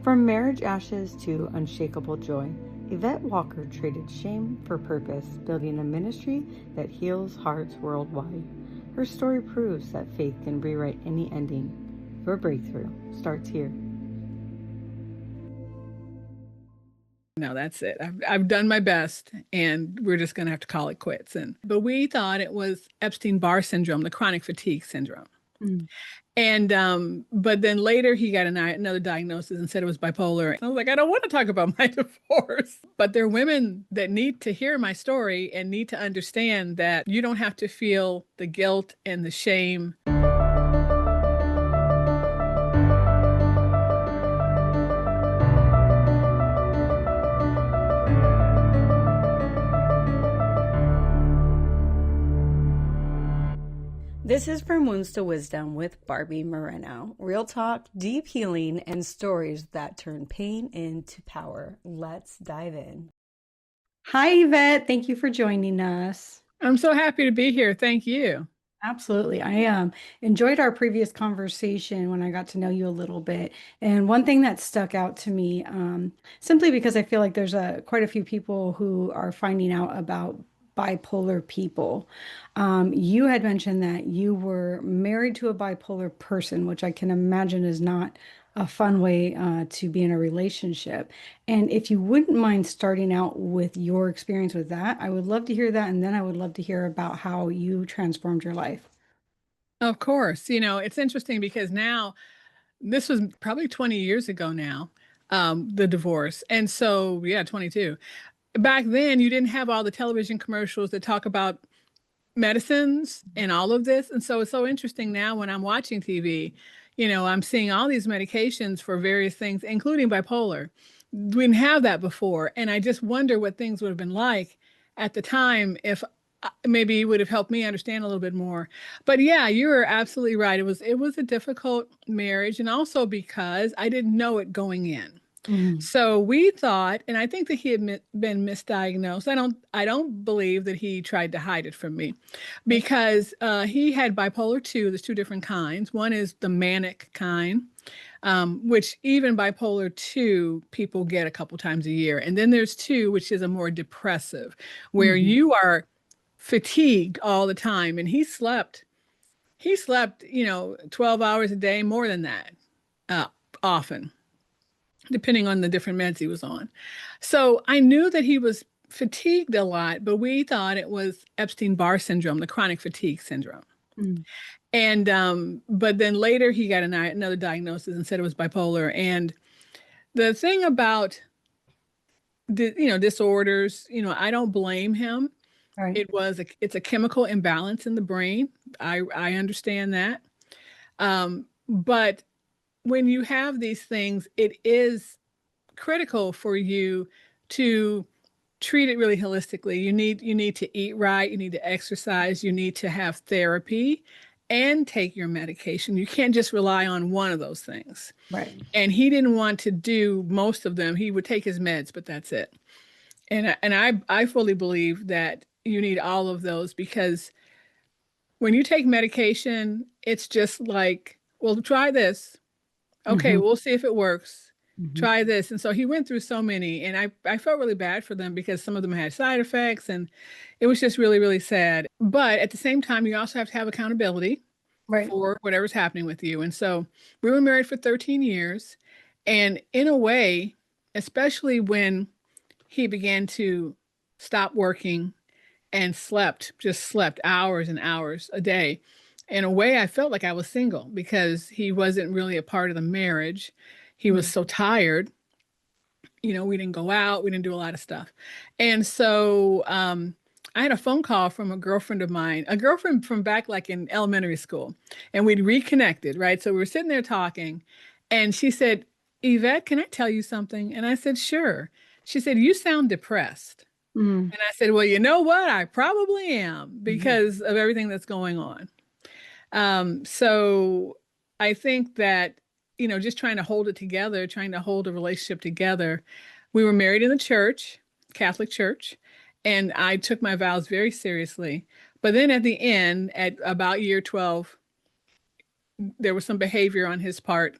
From marriage ashes to unshakable joy, Yvette Walker traded shame for purpose, building a ministry that heals hearts worldwide. Her story proves that faith can rewrite any ending. Your breakthrough starts here. No, that's it. I've done my best, and we're just going to have to call it quits. But we thought it was Epstein-Barr syndrome, the chronic fatigue syndrome. Mm. And but then later he got another diagnosis and said it was bipolar. I was like, I don't want to talk about my divorce. But there are women that need to hear my story and need to understand that you don't have to feel the guilt and the shame. This is From Wounds to Wisdom with Barbie Moreno. Real talk, deep healing, and stories that turn pain into power. Let's dive in. Hi, Yvette. Thank you for joining us. I'm so happy to be here. Thank you. Absolutely. I enjoyed our previous conversation when I got to know you a little bit. And one thing that stuck out to me, simply because I feel like there's quite a few people who are finding out about bipolar people. You had mentioned that you were married to a bipolar person, which I can imagine is not a fun way to be in a relationship. And if you wouldn't mind starting out with your experience with that, I would love to hear that. And then I would love to hear about how you transformed your life. Of course. It's interesting because now, this was probably 20 years ago now, the divorce. And so, yeah, 22. Back then, you didn't have all the television commercials that talk about medicines and all of this. And so it's so interesting now when I'm watching TV, I'm seeing all these medications for various things, including bipolar. We didn't have that before. And I just wonder what things would have been like at the time if maybe it would have helped me understand a little bit more. But yeah, you're absolutely right. It was a difficult marriage, and also because I didn't know it going in. Mm. So we thought, and I think that he had been misdiagnosed. I don't believe that he tried to hide it from me, because he had bipolar 2. There's two different kinds. One is the manic kind, which even bipolar 2 people get a couple times a year. And then there's 2, which is a more depressive, where you are fatigued all the time. And he slept 12 hours a day, more than that, often, depending on the different meds he was on. So I knew that he was fatigued a lot, but we thought it was Epstein-Barr syndrome, the chronic fatigue syndrome. Mm. And but then later he got another diagnosis and said it was bipolar. And the thing about disorders, I don't blame him. Right. It's a chemical imbalance in the brain. I understand that. But when you have these things, it is critical for you to treat it really holistically. You need to eat right, you need to exercise, you need to have therapy and take your medication. You can't just rely on one of those things. Right. And he didn't want to do most of them. He would take his meds, but that's it. And I fully believe that you need all of those, because when you take medication, it's just like, well, try this. Okay, Mhm. we'll see if it works. Mhm. Try this. And so he went through so many, and I felt really bad for them because some of them had side effects, and it was just really, really sad. But at the same time, you also have to have accountability Right. for whatever's happening with you. And so we were married for 13 years. And in a way, especially when he began to stop working and just slept hours and hours a day. In a way, I felt like I was single because he wasn't really a part of the marriage. He was Mm. so tired. We didn't go out, we didn't do a lot of stuff. And so I had a phone call from a girlfriend of mine, a girlfriend from back like in elementary school, and we'd reconnected, right? So we were sitting there talking, and she said, Yvette, can I tell you something? And I said, sure. She said, you sound depressed. Mm. And I said, well, you know what? I probably am, Mhm. because of everything that's going on. So I think that, just trying to hold it together, trying to hold a relationship together. We were married in the church, Catholic church, and I took my vows very seriously. But then at the end, at about year 12, there was some behavior on his part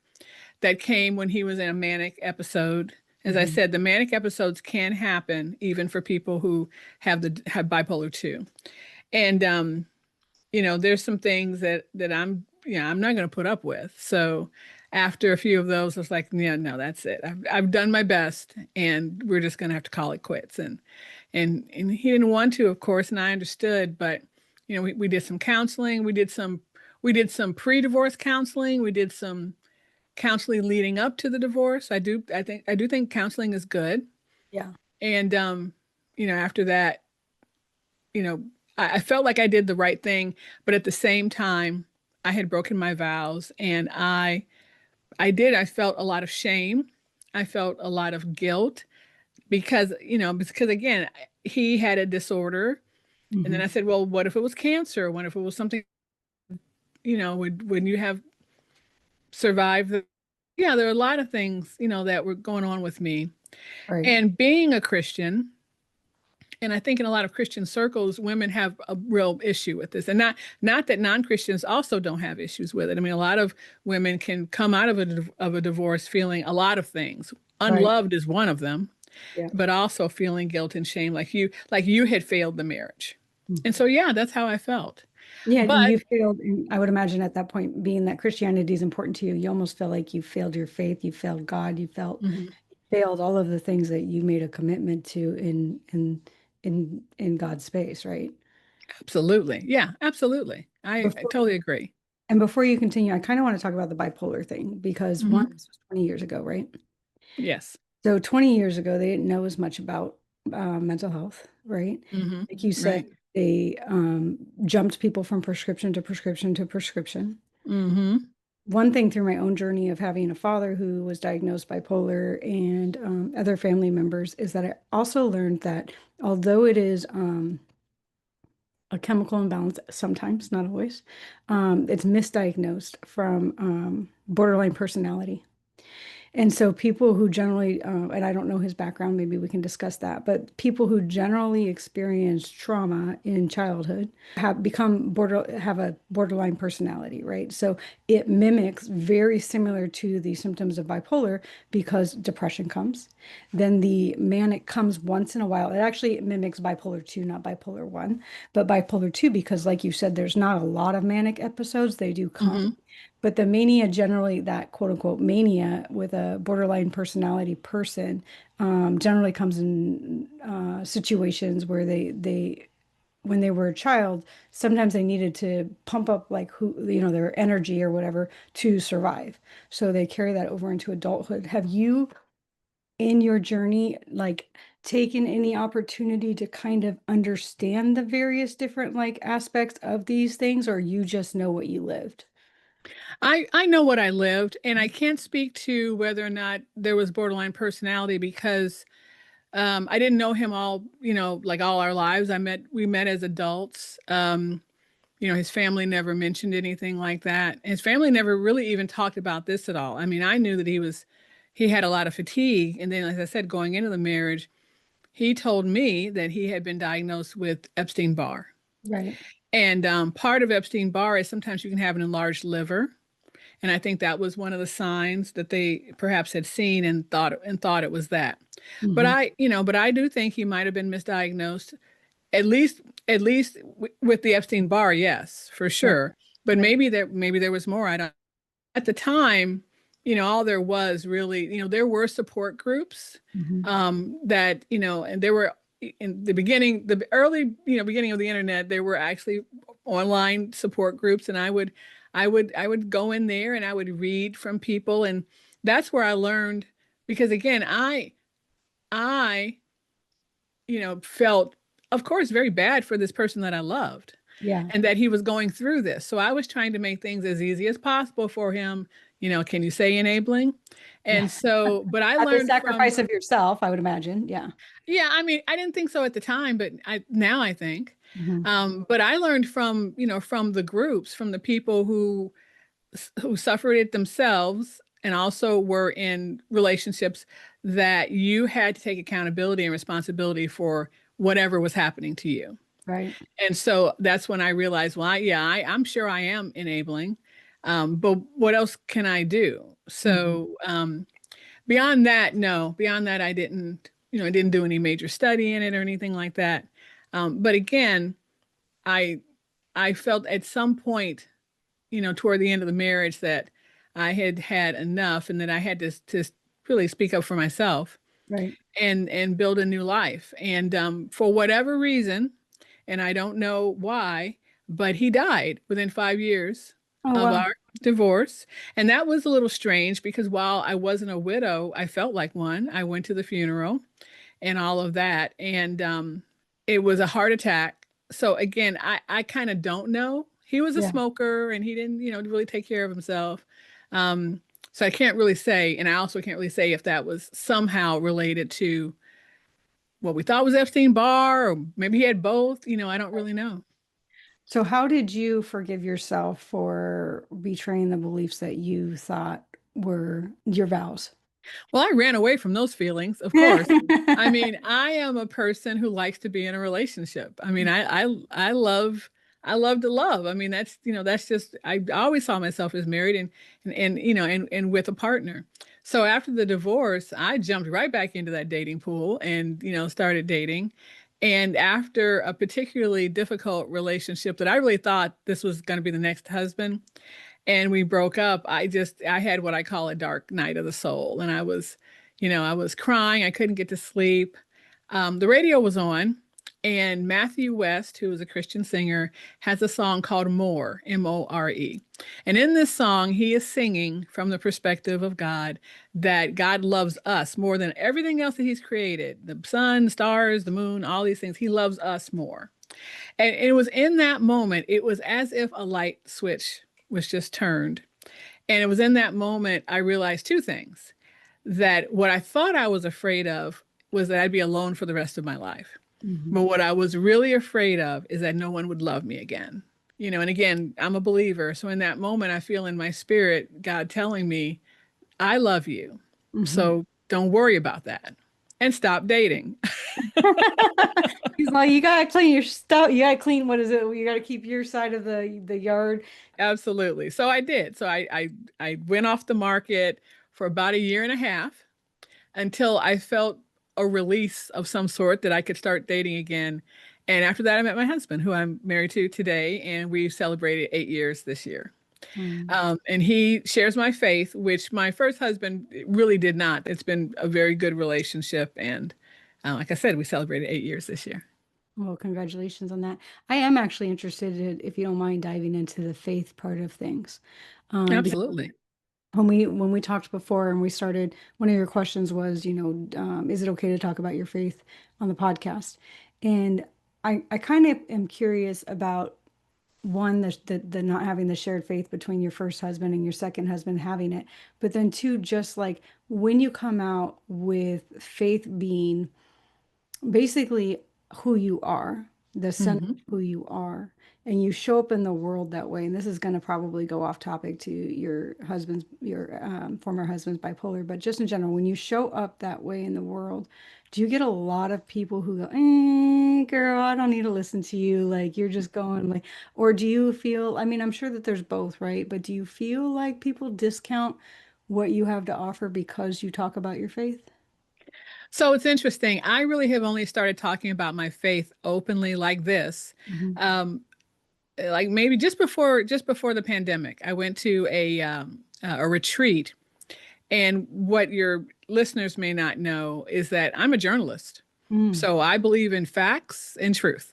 that came when he was in a manic episode. As I Mhm. said, the manic episodes can happen even for people who have bipolar 2. And there's some things that I'm not going to put up with. So after a few of those, I was like, yeah, no, that's it. I've done my best, and we're just going to have to call it quits. And he didn't want to, of course, and I understood. But we did some counseling. We did some pre-divorce counseling. We did some counseling leading up to the divorce. I do think counseling is good. Yeah. And after that, you know, I felt like I did the right thing, but at the same time, I had broken my vows, and I felt a lot of shame. I felt a lot of guilt because again, he had a disorder. And then I Mhm. said, well, what if it was cancer? What if it was something, when you have survived yeah, there are a lot of things, that were going on with me. Right. And being a Christian, and I think in a lot of Christian circles, women have a real issue with this. And not that non-Christians also don't have issues with it. I mean, a lot of women can come out of a divorce feeling a lot of things. Right. Unloved is one of them, Yeah. but also feeling guilt and shame like you had failed the marriage. And Mhm. so yeah, that's how I felt. Yeah, and But you failed, and I would imagine at that point, being that Christianity is important to you, you almost feel like you failed your faith, you failed God, mhm, failed all of the things that you made a commitment to in God's space, right? absolutely. Yeah, absolutely. I Before totally agree. and before you continue, I kind of want to talk about the bipolar thing because one, Hmm. this was 20 years ago, right? Yes. So 20 years ago, they didn't know as much about mental health, right? Hmm. Like you said, Right. they jumped people from prescription to prescription to prescription. Hmm. One thing through my own journey of having a father who was diagnosed bipolar and other family members is that I also learned that although it is a chemical imbalance, sometimes, not always, it's misdiagnosed from borderline personality. And so people who generally, and I don't know his background, maybe we can discuss that, but people who generally experience trauma in childhood have a borderline personality, right? So it mimics very similar to the symptoms of bipolar because depression comes. Then the manic comes once in a while. It actually mimics bipolar 2, not bipolar 1, but bipolar 2 because like you said, there's not a lot of manic episodes. They do come. Hmm. But the mania, generally, that quote unquote mania with a borderline personality person, generally comes in situations where when they were a child, sometimes they needed to pump up like their energy or whatever to survive. So they carry that over into adulthood. Have you, in your journey, like taken any opportunity to kind of understand the various different like aspects of these things, or you just know what you lived? I know what I lived, and I can't speak to whether or not there was borderline personality because I didn't know him all, like all our lives. We met as adults. His family never mentioned anything like that. His family never really even talked about this at all. I mean, I knew that he had a lot of fatigue, and then, as I said, going into the marriage, he told me that he had been diagnosed with Epstein-Barr, Right. and part of Epstein-Barr is sometimes you can have an enlarged liver. And I think that was one of the signs that they perhaps had seen and thought it was that. But Hmm. I do think he might have been misdiagnosed, at least with the Epstein-Barr, yes, for Right. sure. But Right. maybe there was more. I don't. At the time, all there was really, there were support groups Hmm. and there were in the beginning, the early, beginning of the internet, there were actually online support groups, and I would go in there and I would read from people, and that's where I learned because again, I felt, of course, very bad for this person that I loved Yeah. and that he was going through this. So I was trying to make things as easy as possible for him. Can you say enabling? Yeah. And so, but I At the learned from, sacrifice of yourself, I would imagine. Yeah. yeah, I mean, I didn't think so at the time, but now I think. Hmm. But I learned from the groups, from the people who suffered it themselves and also were in relationships that you had to take accountability and responsibility for whatever was happening to you. Right. And so that's when I realized, well, I'm sure I am enabling. But what else can I do? Mhm. So beyond that, no, beyond that, I didn't do any major study in it or anything like that. But again, I I felt at some point, toward the end of the marriage that I had had enough and that I had to really speak up for myself Right. and build a new life. And for whatever reason, and I don't know why, but he died within 5 years Oh, of wow. our divorce. And that was a little strange because while I wasn't a widow, I felt like one. I went to the funeral and all of that. And it was a heart attack. So again, I kind of don't know. He was a Yeah. smoker and he didn't, really take care of himself. Um, so I can't really say, and I also can't really say if that was somehow related to what we thought was Epstein-Barr, or maybe he had both. I don't really know. So how did you forgive yourself for betraying the beliefs that you thought were your vows? Well, I ran away from those feelings, of course. I mean, I am a person who likes to be in a relationship. I mean, I love to love. I mean, that's just I always saw myself as married and with a partner. So after the divorce, I jumped right back into that dating pool and, started dating. And after a particularly difficult relationship that I really thought this was going to be the next husband, and we broke up, I had what I call a dark night of the soul. And I was crying. I couldn't get to sleep. The radio was on, and Matthew West, who is a Christian singer, has a song called More, More. And in this song, he is singing from the perspective of God, that God loves us more than everything else that he's created, the sun, stars, the moon, all these things. He loves us more. And it was in that moment, it was as if a light switch was just turned. And it was in that moment I realized two things: that what I thought I was afraid of was that I'd be alone for the rest of my life. Mhm. But what I was really afraid of is that no one would love me again. And again, I'm a believer. So in that moment, I feel in my spirit God telling me, I love you. Mhm. So don't worry about that and stop dating. He's like, you gotta clean your stuff. You gotta clean, what is it? You gotta keep your side of the yard. Absolutely. So I did. So I went off the market for about a year and a half until I felt a release of some sort that I could start dating again. And after that, I met my husband, who I'm married to today, and we celebrated 8 years this year. Mm. And he shares my faith, which my first husband really did not. It's been a very good relationship. And like I said, we celebrated 8 years this year. Well, congratulations on that. I am actually interested in, if you don't mind diving into the faith part of things. Because Absolutely. when we talked before and we started, one of your questions was, is it okay to talk about your faith on the podcast? And I kind of am curious about one, the not having the shared faith between your first husband and your second husband having it, but then two, just like when you come out with faith being basically who you are, the center Hmm. of who you are, and you show up in the world that way. And this is going to probably go off topic to your former husband's bipolar, but just in general, when you show up that way in the world, do you get a lot of people who go, girl, I don't need to listen to you. Like you're just going like, or do you feel, I mean, I'm sure that there's both, right? But do you feel like people discount what you have to offer because you talk about your faith? So it's interesting. I really have only started talking about my faith openly like this. Mhm. Um, like maybe just before the pandemic, I went to a retreat. And what your listeners may not know is that I'm a journalist. Mm. So I believe in facts and truth.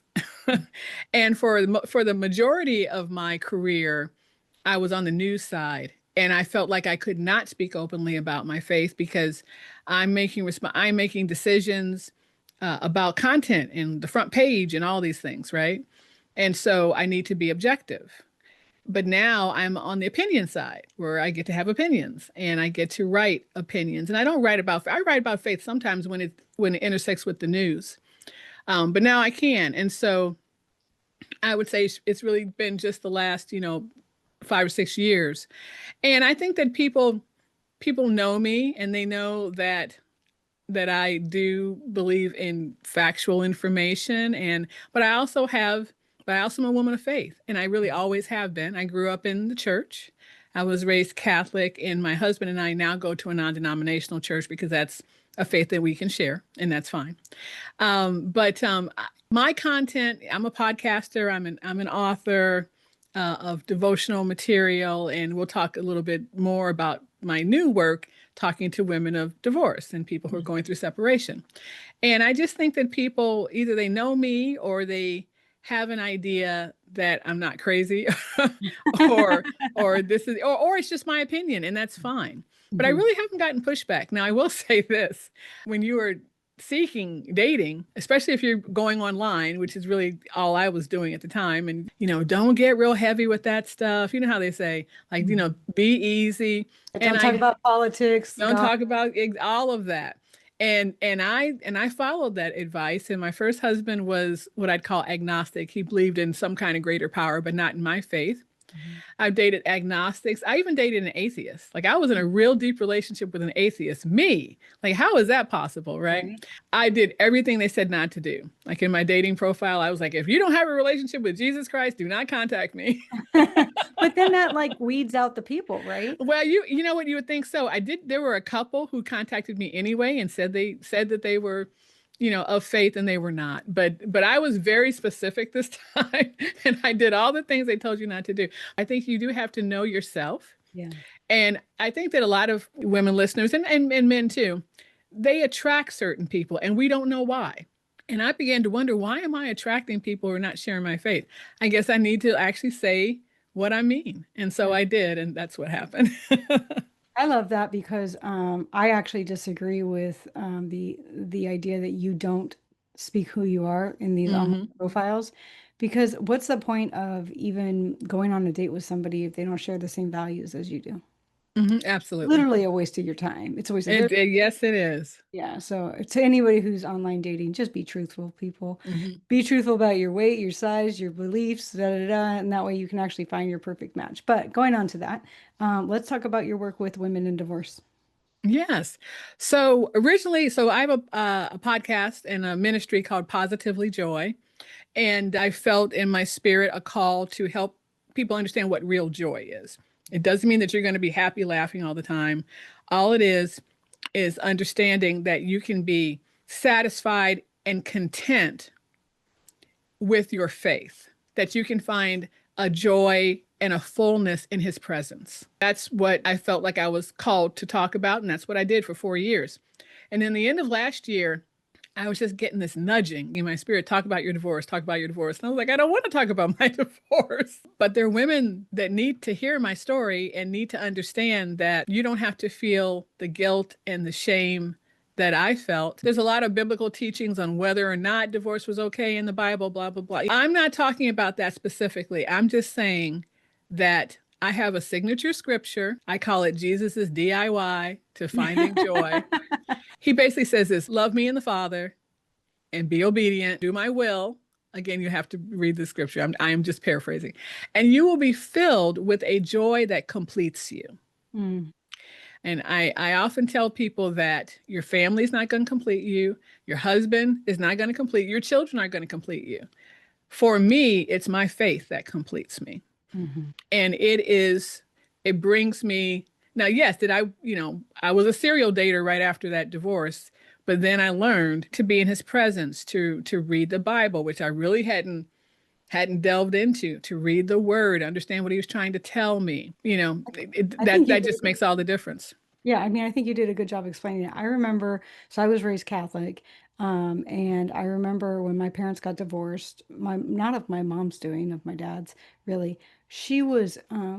And for the majority of my career, I was on the news side, and I felt like I could not speak openly about my faith because I'm making decisions about content and the front page and all these things, right? And so I need to be objective. But now I'm on the opinion side where I get to have opinions and I get to write opinions. And I write about faith sometimes when it intersects with the news. But now I can. And so I would say it's really been just the last, 5 or 6 years. And I think that people know me and they know that I do believe in factual information, but I also am a woman of faith, and I really always have been. I grew up in the church. I was raised Catholic, and my husband and I now go to a non-denominational church because that's a faith that we can share, and that's fine. But my content, I'm a podcaster, I'm an author of devotional material, and we'll talk a little bit more about my new work, talking to women of divorce and people who are going through separation. And I just think that people either they know me or they have an idea that I'm not crazy or or it's just my opinion, and that's fine. But I Mhm. really haven't gotten pushback. Now I will say this, when you are seeking dating, especially if you're going online, which is really all I was doing at the time, and don't get real heavy with that stuff. You know how they say, like, Mhm. be easy. And Don't talk I about politics, don't God. talk about all of that. And I followed that advice. And my first husband was what I'd call agnostic. He believed in some kind of greater power, but not in my faith. Mhm. I've dated agnostics. I even dated an atheist. Like, I was in a real deep relationship with an atheist. Me. Like, how is that possible, right? Right. I did everything they said not to do. Like, in my dating profile, I was like, if you don't have a relationship with Jesus Christ, do not contact me. But then that like weeds out the people, right? Well, you know what, you would think so. I did. There were a couple who contacted me anyway and said that they were, of faith, and they were not. But I was very specific this time, and I did all the things they told you not to do. I think you do have to know yourself, Yeah. and I think that a lot of women listeners and men too, they attract certain people, and we don't know why. And I began to wonder, why am I attracting people who are not sharing my faith? I guess I need to actually say what I mean. And so Yeah. I did, and that's what happened. I love that because I actually disagree with the idea that you don't speak who you are in these online Hmm. profiles. Because what's the point of even going on a date with somebody if they don't share the same values as you do? Hmm. Absolutely. Literally a waste of your time. It's a waste of their. Yes, it is. Yeah, so to anybody who's online dating, just be truthful, people. Hmm. Be truthful about your weight, your size, your beliefs, da da da, and that way you can actually find your perfect match. But going on to that, let's talk about your work with women in divorce. Yes. So originally, I have a podcast and a ministry called Positively Joy. And I felt in my spirit a call to help people understand what real joy is. It doesn't mean that you're going to be happy, laughing all the time. All it is understanding that you can be satisfied and content with your faith, that you can find a joy and a fullness in his presence. That's what I felt like I was called to talk about, and that's what I did for 4 years. And in the end of last year, I was just getting this nudging in my spirit, talk about your divorce, talk about your divorce. And I was like, I don't want to talk about my divorce. But there are women that need to hear my story and need to understand that you don't have to feel the guilt and the shame that I felt. There's a lot of biblical teachings on whether or not divorce was okay in the Bible, blah, blah, blah. I'm not talking about that specifically. I'm just saying that I have a signature scripture. I call it Jesus's DIY to finding joy. He basically says this: love me and the Father and be obedient, do my will. Again, you have to read the scripture. I am just paraphrasing. And you will be filled with a joy that completes you. Mm, And I often tell people that your family is not going to complete you. Your husband is not going to complete you. Your children aren't going to complete you. For me, it's my faith that completes me. mhm. And it brings me, now, yes, I was a serial dater right after that divorce, but then I learned to be in his presence, to read the Bible, which I really hadn't delved into, to read the word, understand what he was trying to tell me. I think you That did. just makes all the difference. Yeah, I mean, I think you did a good job explaining it. I remember, so I was raised Catholic, and I remember when my parents got divorced, not of my mom's doing, of my dad's, really. She was,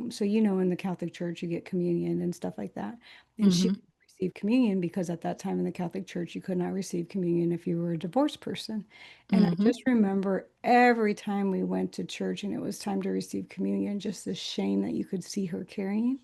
so in the Catholic Church, you get communion and stuff like that. And she Hmm. received communion because at that time in the Catholic Church, you could not receive communion if you were a divorced person. And I Hmm. just remember every time we went to church and it was time to receive communion, just the shame that you could see her carrying.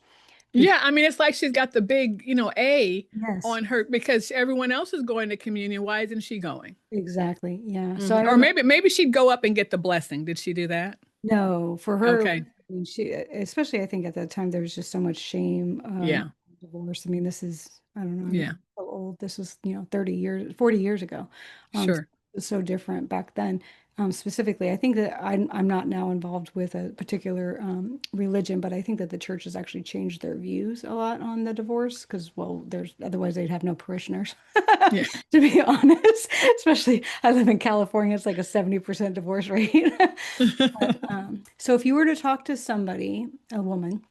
Yeah, I mean, it's like she's got the big, A Yes, on her because everyone else is going to communion. Why isn't she going? exactly. Yeah. So Hmm. I Or remember, maybe she'd go up and get the blessing. Did she do that? no, for her, Okay. I mean, especially I think at that time, there was just so much shame, Yeah. divorce. I mean, this is, I don't know, I'm Yeah. so old. This was, 30 years, 40 years ago. So Sure. so different back then. Specifically, I think that I'm not now involved with a particular religion, but I think that the church has actually changed their views a lot on the divorce because, well, there's otherwise they'd have no parishioners, Yeah. to be honest. Especially, I live in California, it's like a 70% divorce rate. But, so if you were to talk to somebody, a woman,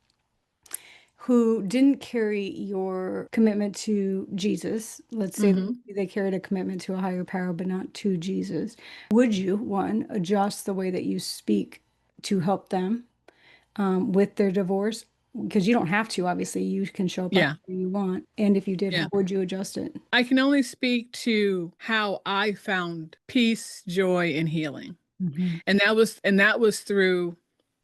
who didn't carry your commitment to Jesus, let's say that Hmm. they carried a commitment to a higher power, but not to Jesus, would you, one, adjust the way that you speak to help them with their divorce? Because you don't have to, obviously, you can show up Yeah. however you want. And if you did, Yeah. how would you adjust it? I can only speak to how I found peace, joy, and healing. Hmm. And that was through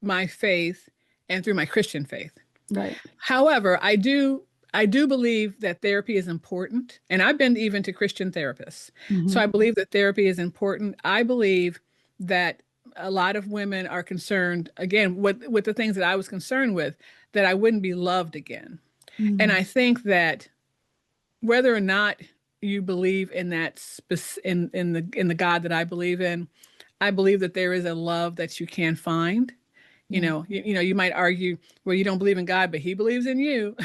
my faith and through my Christian faith. Right. However, I do believe that therapy is important, and I've been even to Christian therapists. So Hmm. I believe that therapy is important. I believe that a lot of women are concerned again with the things that I was concerned with, that I wouldn't be loved again. And Hmm. I think that whether or not you believe in in the God that I believe in, I believe that there is a love that you can find. Yeah. You might argue, well, you don't believe in God, but he believes in you.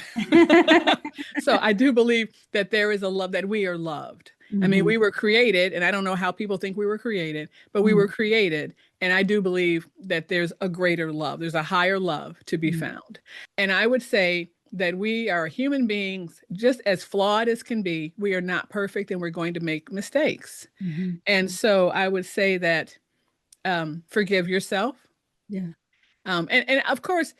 So I do believe that there is a love, that we are loved. I mean, Hmm. we were created, and I don't know how people think we were created, but we Hmm. were created. And I do believe that there's a greater love. There's a higher love to be found. And I would say that we are human beings, just as flawed as can be. We are not perfect, and we're going to make mistakes. Hmm. And so I would say that forgive yourself. Yeah. And of course,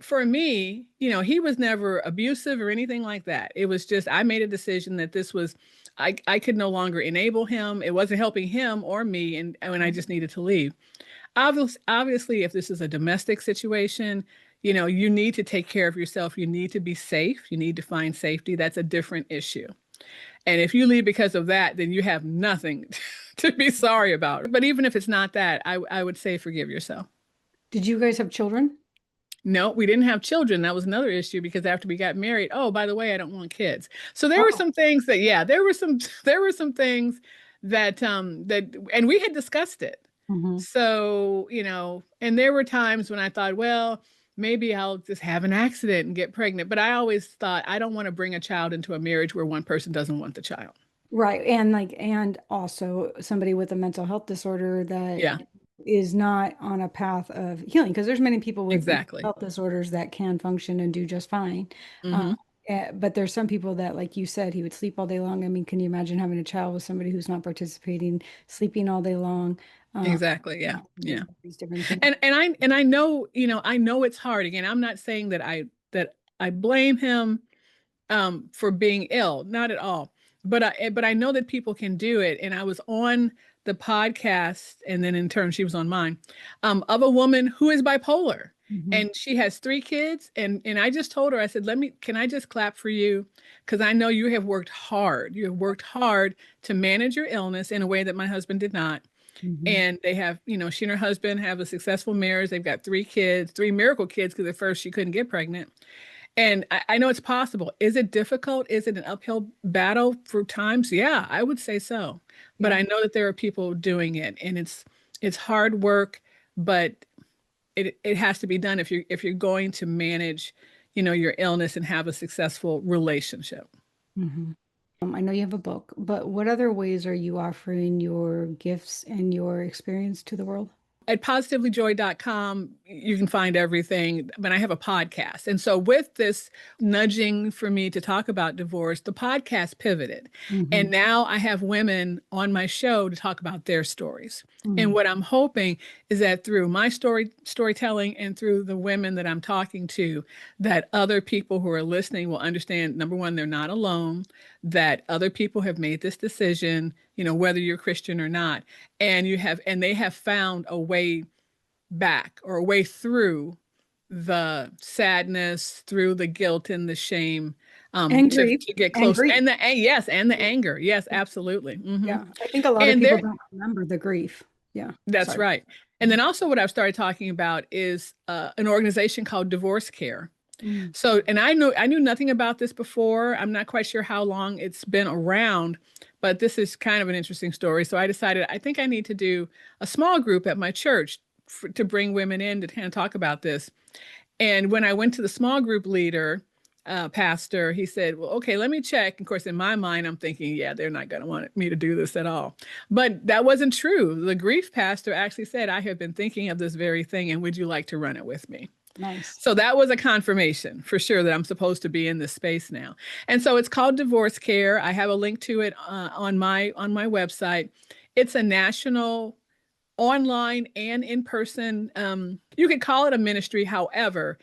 for me, he was never abusive or anything like that. It was just I made a decision that I could no longer enable him. It wasn't helping him or me, and when I just needed to leave. Obviously, if this is a domestic situation, you need to take care of yourself. You need to be safe. You need to find safety. That's a different issue. And if you leave because of that, then you have nothing to be sorry about. But even if it's not that, I would say forgive yourself. Did you guys have children? No, we didn't have children. That was another issue because after we got married, oh, by the way, I don't want kids. So there were Oh. some things that, yeah, there were some things that and we had discussed it. Hmm. So, and there were times when I thought, well, maybe I'll just have an accident and get pregnant. But I always thought I don't want to bring a child into a marriage where one person doesn't want the child. Right. And also somebody with a mental health disorder that Yeah, is not on a path of healing, because there's many people with mental exactly. health disorders that can function and do just fine. Uh, Hmm. but there's some people that, like you said, he would sleep all day long. I mean, can you imagine having a child with somebody who's not participating, sleeping all day long? Uh, Exactly. Yeah. Yeah. these different things. And I know, I know it's hard. Again, I'm not saying that I blame him for being ill, not at all. But I know that people can do it. And I was on the podcast, and then in turn she was on mine, of a woman who is bipolar. Mhm. And she has three kids. And I just told her, I said, can I just clap for you? Because I know you have worked hard. You have worked hard to manage your illness in a way that my husband did not. Mhm. And they have, she and her husband have a successful marriage. They've got three kids, three miracle kids, because at first she couldn't get pregnant. And I know it's possible. Is it difficult? Is it an uphill battle for times? Yeah, I would say so. But Yeah. I know that there are people doing it, and it's hard work, but it has to be done if you're going to manage, your illness and have a successful relationship. Mhm. I know you have a book, but what other ways are you offering your gifts and your experience to the world? At positivelyjoy.com, you can find everything. But I have a podcast. And so, with this nudging for me to talk about divorce, the podcast pivoted. And Hmm. now I have women on my show to talk about their stories. And Hmm. what I'm hoping is that through my storytelling and through the women that I'm talking to, that other people who are listening will understand, number one, they're not alone, that other people have made this decision, whether you're Christian or not, and they have found a way back or a way through the sadness, through the guilt and the shame, And grief. to get And close, grief. yes, and the anger, yes, absolutely. Yeah. I think a lot of And people there, don't remember the grief. Yeah. that's Sorry. right. And then also what I've started talking about is an organization called DivorceCare. Mm. So, and I knew nothing about this before. I'm not quite sure how long it's been around, but this is kind of an interesting story. So I decided I think I need to do a small group at my church to bring women in to kind of talk about this. And when I went to the small group leader, pastor, he said, "Well, okay, let me check." Of course, in my mind, I'm thinking, yeah, they're not going to want me to do this at all. But that wasn't true. The grief pastor actually said, "I have been thinking of this very thing, and would you like to run it with me?" Nice. So that was a confirmation for sure that I'm supposed to be in this space now. And so it's called DivorceCare. I have a link to it on my website. It's a national online and in person. You could call it a ministry. However,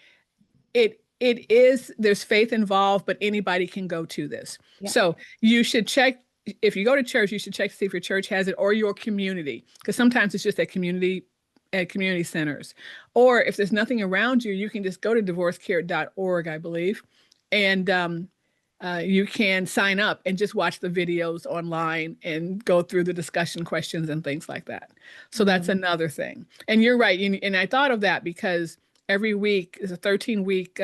it is, there's faith involved, but anybody can go to this. Yeah. So you should check. If you go to church, you should check to see if your church has it or your community, because sometimes it's just at community centers. Or if there's nothing around you, you can just go to divorcecare.org, I believe, and you can sign up and just watch the videos online and go through the discussion questions and things like that. So that's another thing. And you're right. And I thought of that because every week is a 13-week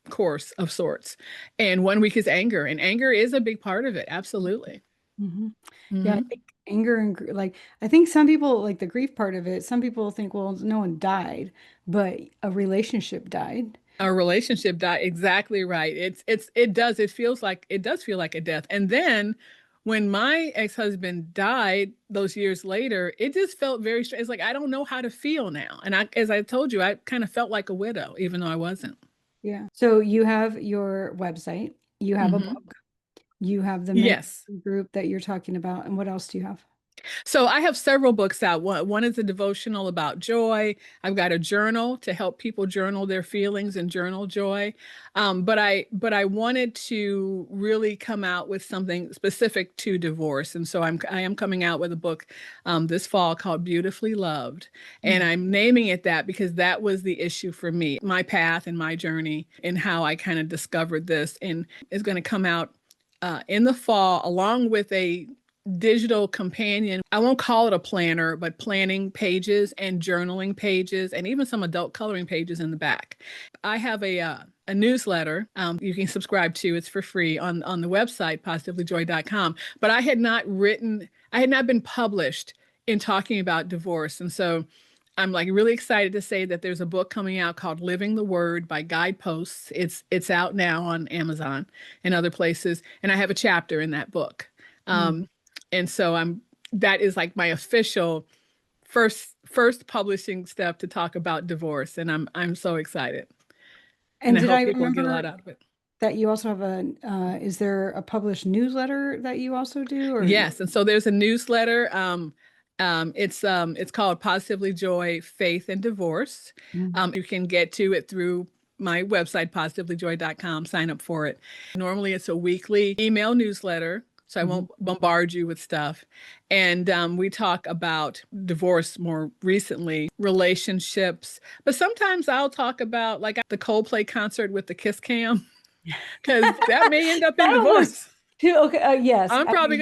course of sorts. And one week is anger, and anger is a big part of it. Absolutely. Hmm. Yeah, I Hmm. think anger and like I think some people like the grief part of it. Some people think, well, no one died, but a relationship died. Our relationship died. Exactly right. It does feel like a death. And then when my ex-husband died those years later, it just felt very strange. It's like I don't know how to feel now. And as I told you, I kind of felt like a widow, even though I wasn't. Yeah. So you have your website, you have a Hmm. book, you have the mentoring Yes. group that you're talking about, and what else do you have? So I have several books out. One is a devotional about joy. I've got a journal to help people journal their feelings and journal joy. But I wanted to really come out with something specific to divorce, and so I am coming out with a book this fall called Beautifully Loved, and Mm. I'm naming it that because that was the issue for me, my path and my journey, and how I kind of discovered this, and is going to come out in the fall along with a digital companion. I won't call it a planner, but planning pages and journaling pages, and even some adult coloring pages in the back. I have a newsletter you can subscribe to. It's for free on the website, positivelyjoy.com. But I had not been published in talking about divorce. And so I'm like really excited to say that there's a book coming out called Living the Word by Guideposts. It's out now on Amazon and other places. And I have a chapter in that book. Mm. Um, and so that is like my official first publishing step to talk about divorce, and I'm so excited, and And I did I hope people get a lot remember out of it. that you also have is there a published newsletter that you also do or no? Yes, and so there's a newsletter. It's called Positively Joy, Faith and Divorce. Mm. You can get to it through my website, positivelyjoy.com. Sign up for it. Normally, it's a weekly email newsletter, so I Mhm. won't bombard you with stuff. And we talk about divorce more recently, relationships, but sometimes I'll talk about like the Coldplay concert with the Kiss Cam, because that may end up in That was divorce. too okay. Yes, I mean, I'm probably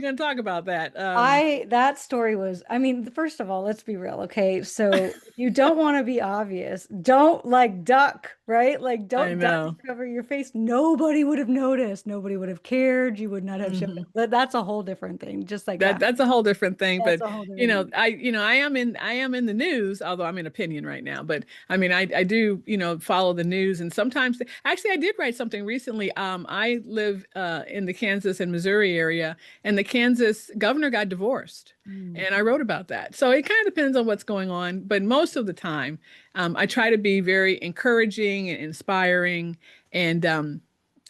gonna talk about that. that story was, I mean, first of all, let's be real, okay? So you don't want to be obvious. Don't like duck, right? Like I don't duck and know. cover your face. Nobody would have noticed. Nobody would have cared. You would not have shown Hmm. it. That's a whole different thing. Just like that. That's a whole different thing. That's But a whole different thing. I am in the news, although I'm in opinion right now. But I mean, I do, follow the news, and sometimes actually I did write something recently. I live in the Kansas and Missouri area, and the Kansas governor got divorced. Mm. And I wrote about that. So it kind of depends on what's going on. But most of the time, I try to be very encouraging and inspiring. And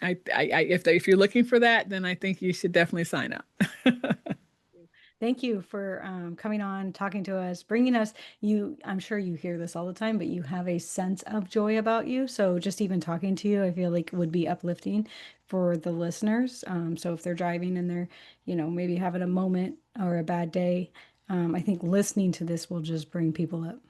if you're looking for that, then I think you should definitely sign up. Thank you for coming on, talking to us, bringing us I'm sure you hear this all the time, but you have a sense of joy about you. So just even talking to you, I feel like would be uplifting for the listeners. So if they're driving and they're, maybe having a moment or a bad day, I think listening to this will just bring people up.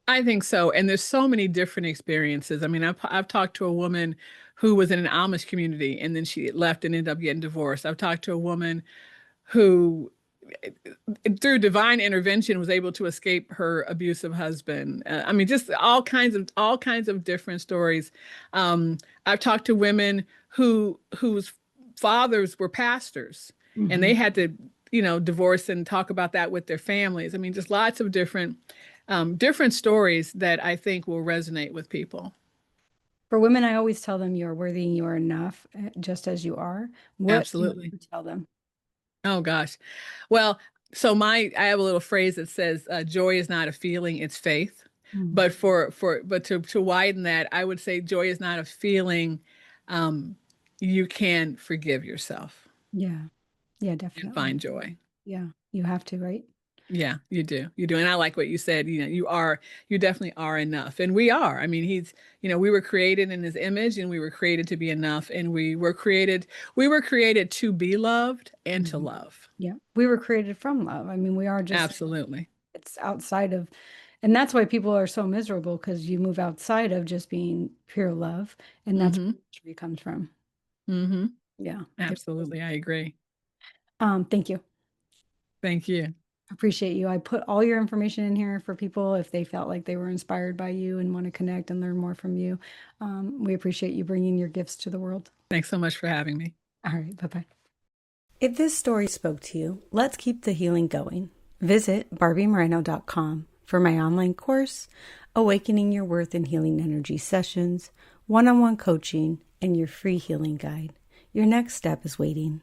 I think so. And there's so many different experiences. I mean, I've talked to a woman who was in an Amish community and then she left and ended up getting divorced. I've talked to a woman who through divine intervention was able to escape her abusive husband. I mean, just all kinds of different stories. I've talked to women whose fathers were pastors, and Hmm. they had to, divorce and talk about that with their families. I mean, just lots of different stories that I think will resonate with people. For women, I always tell them you're worthy and you are enough, just as you are. What do Absolutely. you tell them? Oh gosh. Well, so I have a little phrase that says joy is not a feeling, it's faith. Mm. But to widen that, I would say joy is not a feeling. Um, you can forgive yourself Yeah. Yeah, and definitely. find joy. Yeah, you have to, right? Yeah, you do. You do. And I like what you said. You definitely are enough. And we are. I mean, we were created in his image and we were created to be enough. And we were created to be loved and to Mhm. love. Yeah. We were created from love. I mean, we are just, Absolutely. it's outside of, and that's why people are so miserable because you move outside of just being pure love. And that's Mm-hmm. where misery comes from. Mm-hmm. Yeah. It really Absolutely. I agree. thank you. Thank you. Appreciate you. I put all your information in here for people if they felt like they were inspired by you and want to connect and learn more from you. We appreciate you bringing your gifts to the world. Thanks so much for having me. All right. Bye bye. If this story spoke to you, let's keep the healing going. Visit barbiemoreno.com for my online course, Awakening Your Worth and Healing Energy sessions, one-on-one coaching, and your free healing guide. Your next step is waiting.